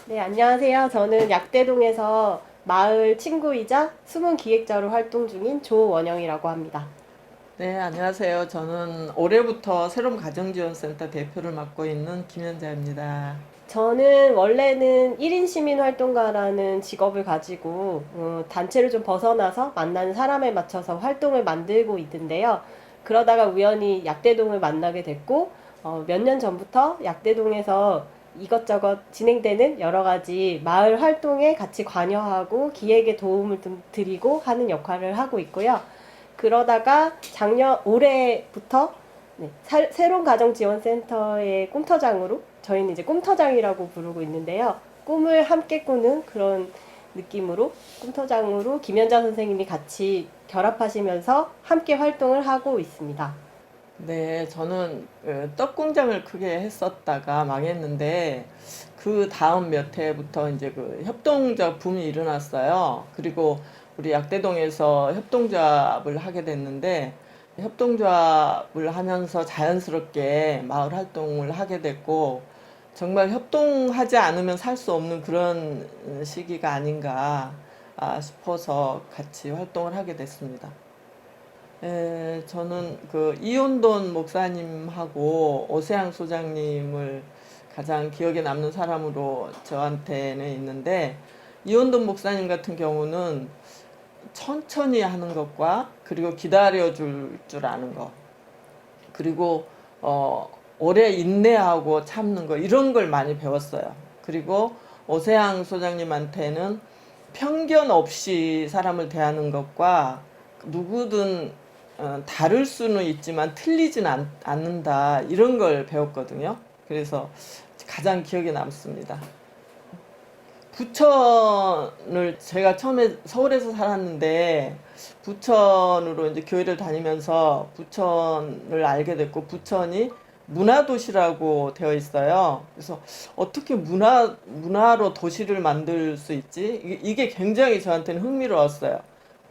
네, 안녕하세요. 저는 약대동에서 마을 친구이자 숨은 기획자로 활동 중인 조원영이라고 합니다. 네, 안녕하세요. 저는 올해부터 새로운 가정지원센터 대표를 맡고 있는 김현자입니다. 저는 원래는 1인 시민활동가라는 직업을 가지고 단체를 좀 벗어나서 만나는 사람에 맞춰서 활동을 만들고 있는데요. 그러다가 우연히 약대동을 만나게 됐고 몇 년 전부터 약대동에서 이것저것 진행되는 여러 가지 마을 활동에 같이 관여하고 기획에 도움을 좀 드리고 하는 역할을 하고 있고요. 그러다가 올해부터 네, 새로운 가정지원센터의 꿈터장으로 저희는 이제 꿈터장이라고 부르고 있는데요. 꿈을 함께 꾸는 그런 느낌으로 꿈터장으로 김연자 선생님이 같이 결합하시면서 함께 활동을 하고 있습니다. 네, 저는 떡공장을 크게 했었다가 망했는데 그 다음 몇 해부터 이제 그 협동조합 붐이 일어났어요. 그리고 우리 약대동에서 협동조합을 하게 됐는데 협동조합을 하면서 자연스럽게 마을 활동을 하게 됐고 정말 협동하지 않으면 살 수 없는 그런 시기가 아닌가 싶어서 같이 활동을 하게 됐습니다. 저는 그 이혼돈 목사님하고 오세양 소장님을 가장 기억에 남는 사람으로 저한테는 있는데, 이혼돈 목사님 같은 경우는 천천히 하는 것과 그리고 기다려줄 줄 아는 것, 그리고 오래 인내하고 참는 거, 이런 걸 많이 배웠어요. 그리고 오세양 소장님한테는 편견 없이 사람을 대하는 것과 누구든 다를 수는 있지만 틀리진 않는다, 이런 걸 배웠거든요. 그래서 가장 기억에 남습니다. 부천을 제가 처음에 서울에서 살았는데 부천으로 이제 교회를 다니면서 부천을 알게 됐고, 부천이 문화도시라고 되어 있어요. 그래서 어떻게 문화로 도시를 만들 수 있지? 이게 굉장히 저한테는 흥미로웠어요.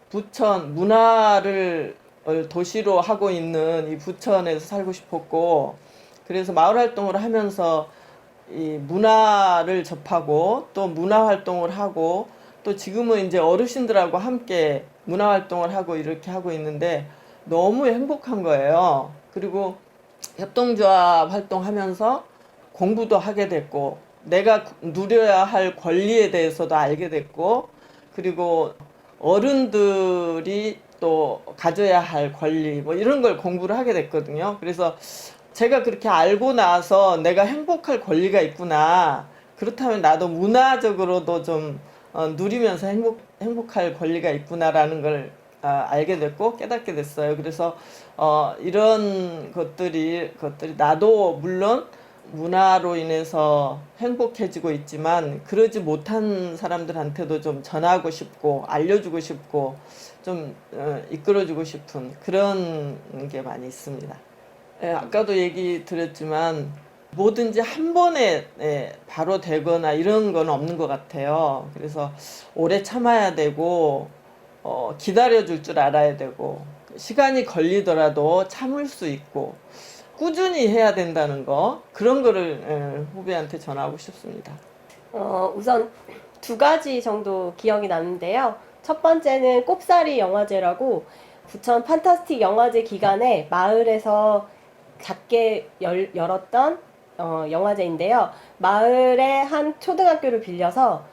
부천 문화를 도시로 하고 있는 이 부천에서 살고 싶었고, 그래서 마을 활동을 하면서 이 문화를 접하고 또 문화 활동을 하고 또 지금은 이제 어르신들하고 함께 문화 활동을 하고 이렇게 하고 있는데 너무 행복한 거예요. 그리고 협동조합 활동하면서 공부도 하게 됐고 내가 누려야 할 권리에 대해서도 알게 됐고, 그리고 어른들이 또 가져야 할 권리 뭐 이런 걸 공부를 하게 됐거든요. 그래서 제가 그렇게 알고 나서 내가 행복할 권리가 있구나. 그렇다면 나도 문화적으로도 좀 누리면서 행복할 권리가 있구나라는 걸 알게 됐고 깨닫게 됐어요. 그래서 이런 것들이 나도 물론 문화로 인해서 행복해지고 있지만 그러지 못한 사람들한테도 좀 전하고 싶고 알려주고 싶고 좀 이끌어주고 싶은 그런 게 많이 있습니다. 아까도 얘기 드렸지만 뭐든지 한 번에 바로 되거나 이런 건 없는 것 같아요. 그래서 오래 참아야 되고 기다려줄 줄 알아야 되고 시간이 걸리더라도 참을 수 있고 꾸준히 해야 된다는 거, 그런 거를 후배한테 전하고 싶습니다. 우선 두 가지 정도 기억이 나는데요. 첫 번째는 꼽사리 영화제라고 부천 판타스틱 영화제 기간에 마을에서 작게 열었던 영화제인데요. 마을의 한 초등학교를 빌려서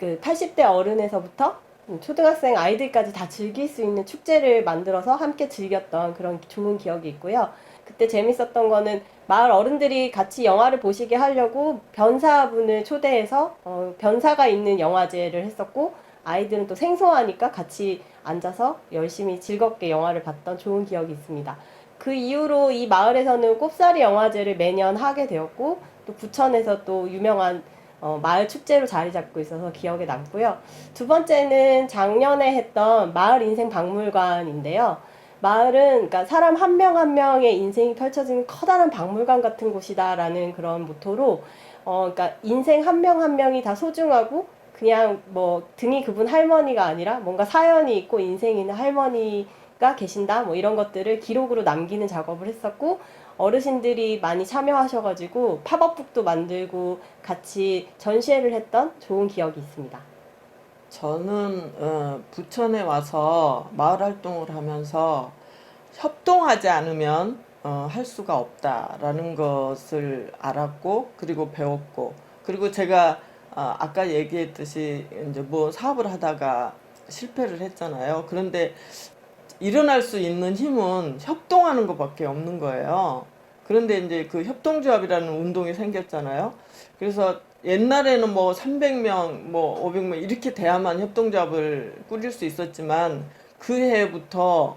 그 80대 어른에서부터 초등학생 아이들까지 다 즐길 수 있는 축제를 만들어서 함께 즐겼던 그런 좋은 기억이 있고요. 그때 재밌었던 거는 마을 어른들이 같이 영화를 보시게 하려고 변사분을 초대해서 변사가 있는 영화제를 했었고, 아이들은 또 생소하니까 같이 앉아서 열심히 즐겁게 영화를 봤던 좋은 기억이 있습니다. 그 이후로 이 마을에서는 꼽사리 영화제를 매년 하게 되었고, 또 부천에서 또 유명한 마을 축제로 자리 잡고 있어서 기억에 남고요. 두 번째는 작년에 했던 마을 인생 박물관인데요. 마을은 그러니까 사람 한 명 한 명의 인생이 펼쳐지는 커다란 박물관 같은 곳이다라는 그런 모토로 그러니까 인생 한 명 한 명이 다 소중하고 그냥 뭐 등이 굽은 할머니가 아니라 뭔가 사연이 있고 인생이 있는 할머니가 계신다 뭐 이런 것들을 기록으로 남기는 작업을 했었고, 어르신들이 많이 참여하셔가지고 팝업북도 만들고 같이 전시회를 했던 좋은 기억이 있습니다. 저는 부천에 와서 마을 활동을 하면서 협동하지 않으면 할 수가 없다라는 것을 알았고, 그리고 배웠고, 그리고 제가 아까 얘기했듯이 이제 뭐 사업을 하다가 실패를 했잖아요. 그런데 일어날 수 있는 힘은 협동하는 것밖에 없는 거예요. 그런데 이제 그 협동조합이라는 운동이 생겼잖아요. 그래서 옛날에는 뭐 300명, 뭐 500명 이렇게 돼야만 협동조합을 꾸릴 수 있었지만 그 해부터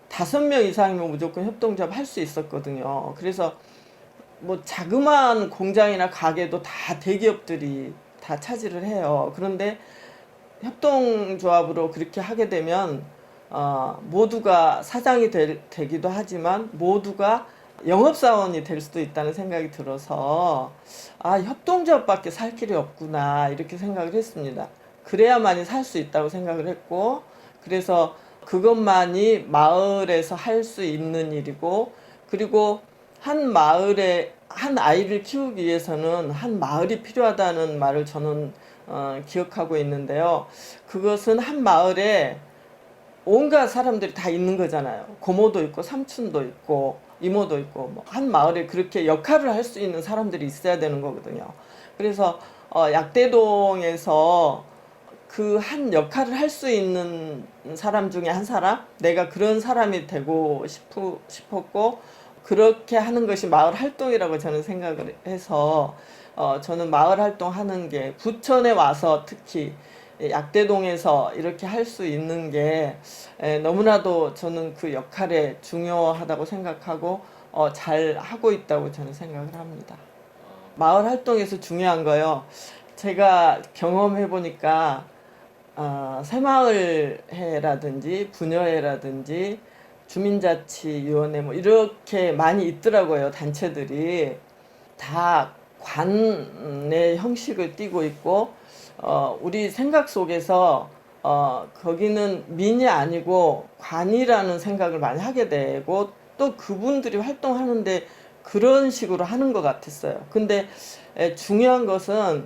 5명 이상이면 무조건 협동조합 할 수 있었거든요. 그래서 뭐 자그마한 공장이나 가게도 다 대기업들이 다 차지를 해요. 그런데 협동조합으로 그렇게 하게 되면 모두가 사장이 되기도 하지만 모두가 영업사원이 될 수도 있다는 생각이 들어서 협동조합밖에 살 길이 없구나 이렇게 생각을 했습니다. 그래야만이 살 수 있다고 생각을 했고, 그래서 그것만이 마을에서 할 수 있는 일이고, 그리고 한 마을에 한 아이를 키우기 위해서는 한 마을이 필요하다는 말을 저는 기억하고 있는데요. 그것은 한 마을에 온갖 사람들이 다 있는 거잖아요. 고모도 있고 삼촌도 있고 이모도 있고 뭐 한 마을에 그렇게 역할을 할 수 있는 사람들이 있어야 되는 거거든요. 그래서 약대동에서 그 한 역할을 할 수 있는 사람 중에 한 사람, 내가 그런 사람이 되고 싶었고, 그렇게 하는 것이 마을 활동이라고 저는 생각을 해서 저는 마을 활동하는 게 부천에 와서 특히 약대동에서 이렇게 할 수 있는 게 너무나도 저는 그 역할에 중요하다고 생각하고 잘 하고 있다고 저는 생각을 합니다. 마을 활동에서 중요한 거요. 제가 경험해 보니까 새마을회라든지 부녀회라든지 주민자치위원회 뭐 이렇게 많이 있더라고요. 단체들이 다 관의 형식을 띠고 있고, 우리 생각 속에서 거기는 민이 아니고 관이라는 생각을 많이 하게 되고, 또 그분들이 활동하는데 그런 식으로 하는 것 같았어요. 근데 중요한 것은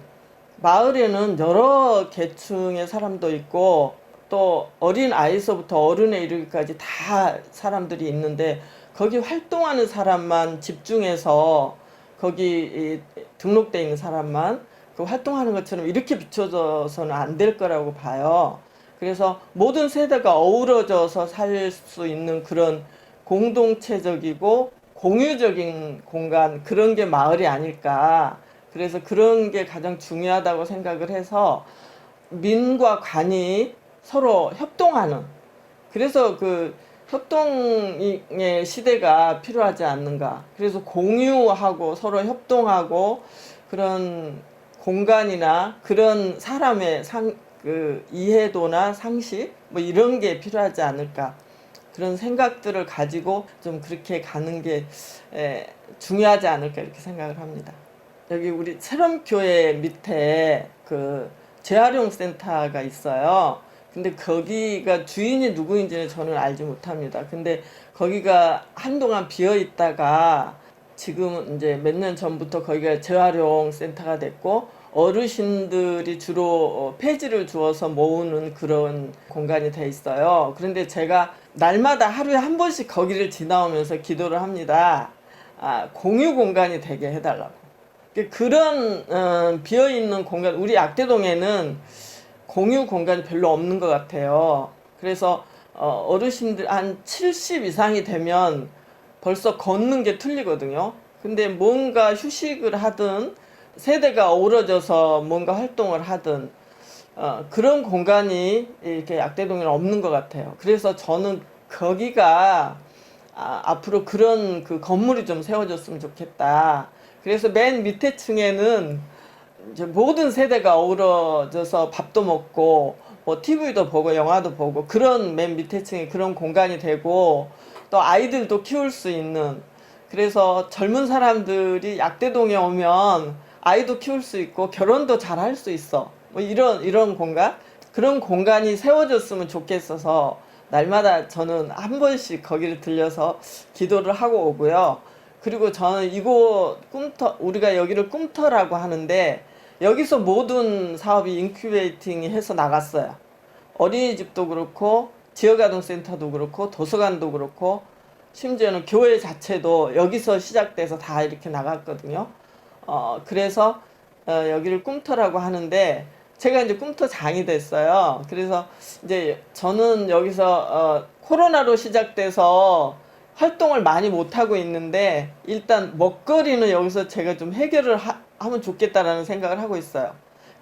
마을에는 여러 계층의 사람도 있고 또 어린 아이서부터 어른에 이르기까지 다 사람들이 있는데, 거기 활동하는 사람만 집중해서 거기 등록돼 있는 사람만 그 활동하는 것처럼 이렇게 비춰져서는 안 될 거라고 봐요. 그래서 모든 세대가 어우러져서 살 수 있는 그런 공동체적이고 공유적인 공간, 그런 게 마을이 아닐까. 그래서 그런 게 가장 중요하다고 생각을 해서 민과 관이 서로 협동하는, 그래서 그 협동의 시대가 필요하지 않는가. 그래서 공유하고 서로 협동하고 그런 공간이나 그런 사람의 그 이해도나 상식 뭐 이런 게 필요하지 않을까. 그런 생각들을 가지고 좀 그렇게 가는 게 중요하지 않을까 이렇게 생각을 합니다. 여기 우리 새롬교회 밑에 그 재활용 센터가 있어요. 근데 거기가 주인이 누구인지는 저는 알지 못합니다. 근데 거기가 한동안 비어 있다가 지금 이제 몇 년 전부터 거기가 재활용 센터가 됐고, 어르신들이 주로 폐지를 주어서 모으는 그런 공간이 돼 있어요. 그런데 제가 날마다 하루에 한 번씩 거기를 지나오면서 기도를 합니다. 공유 공간이 되게 해달라고. 그런 비어있는 공간, 우리 약대동에는 공유 공간이 별로 없는 것 같아요. 그래서 어르신들 한 70 이상이 되면 벌써 걷는 게 틀리거든요. 근데 뭔가 휴식을 하든 세대가 어우러져서 뭔가 활동을 하든 그런 공간이 이렇게 약대동에는 없는 것 같아요. 그래서 저는 거기가 앞으로 그런 그 건물이 좀 세워졌으면 좋겠다. 그래서 맨 밑에 층에는 이제 모든 세대가 어우러져서 밥도 먹고 뭐 TV도 보고 영화도 보고 그런 맨 밑에 층에 그런 공간이 되고, 또 아이들도 키울 수 있는, 그래서 젊은 사람들이 약대동에 오면 아이도 키울 수 있고 결혼도 잘 할 수 있어. 뭐 이런 공간, 그런 공간이 세워졌으면 좋겠어서 날마다 저는 한 번씩 거기를 들려서 기도를 하고 오고요. 그리고 저는 이곳 꿈터, 우리가 여기를 꿈터라고 하는데 여기서 모든 사업이 인큐베이팅이 해서 나갔어요. 어린이집도 그렇고 지역아동센터도 그렇고 도서관도 그렇고 심지어는 교회 자체도 여기서 시작돼서 다 이렇게 나갔거든요. 그래서 여기를 꿈터라고 하는데 제가 이제 꿈터장이 됐어요. 그래서 이제 저는 여기서 코로나로 시작돼서 활동을 많이 못하고 있는데 일단 먹거리는 여기서 제가 좀 해결을 하면 좋겠다라는 생각을 하고 있어요.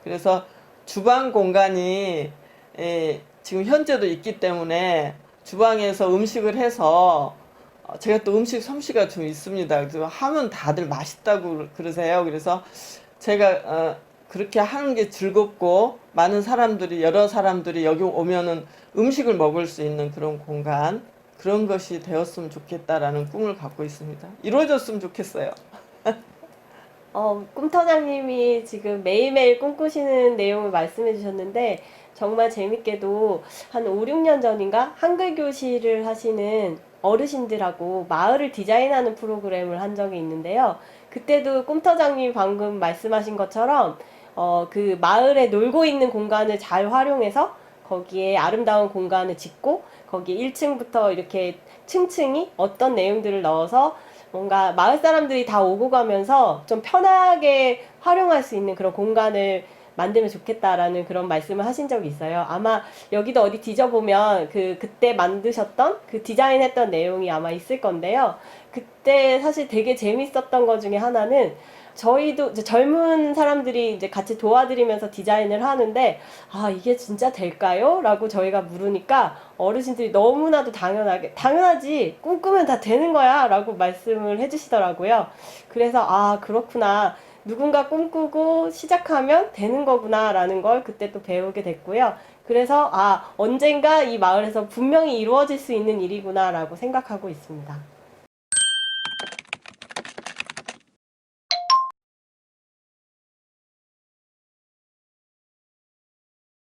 그래서 주방 공간이 지금 현재도 있기 때문에 주방에서 음식을 해서 제가 또 음식 솜씨가 좀 있습니다. 그래서 하면 다들 맛있다고 그러세요. 그래서 제가 그렇게 하는 게 즐겁고 많은 사람들이 여러 사람들이 여기 오면은 음식을 먹을 수 있는 그런 공간, 그런 것이 되었으면 좋겠다라는 꿈을 갖고 있습니다. 이루어졌으면 좋겠어요. 꿈터장님이 지금 매일매일 꿈꾸시는 내용을 말씀해 주셨는데 정말 재밌게도 한 5, 6년 전인가 한글 교실을 하시는 어르신들하고 마을을 디자인하는 프로그램을 한 적이 있는데요. 그때도 꿈터장님이 방금 말씀하신 것처럼 그 마을에 놀고 있는 공간을 잘 활용해서 거기에 아름다운 공간을 짓고 거기에 1층부터 이렇게 층층이 어떤 내용들을 넣어서 뭔가 마을 사람들이 다 오고 가면서 좀 편하게 활용할 수 있는 그런 공간을 만들면 좋겠다라는 그런 말씀을 하신 적이 있어요. 아마 여기도 어디 뒤져보면 그때 만드셨던 그 디자인했던 내용이 아마 있을 건데요. 그때 사실 되게 재밌었던 것 중에 하나는 저희도 이제 젊은 사람들이 이제 같이 도와드리면서 디자인을 하는데 아 이게 진짜 될까요? 라고 저희가 물으니까 어르신들이 너무나도 당연하지 꿈꾸면 다 되는 거야 라고 말씀을 해주시더라고요. 그래서 아 그렇구나, 누군가 꿈꾸고 시작하면 되는 거구나 라는 걸 그때 또 배우게 됐고요. 그래서 아 언젠가 이 마을에서 분명히 이루어질 수 있는 일이구나 라고 생각하고 있습니다.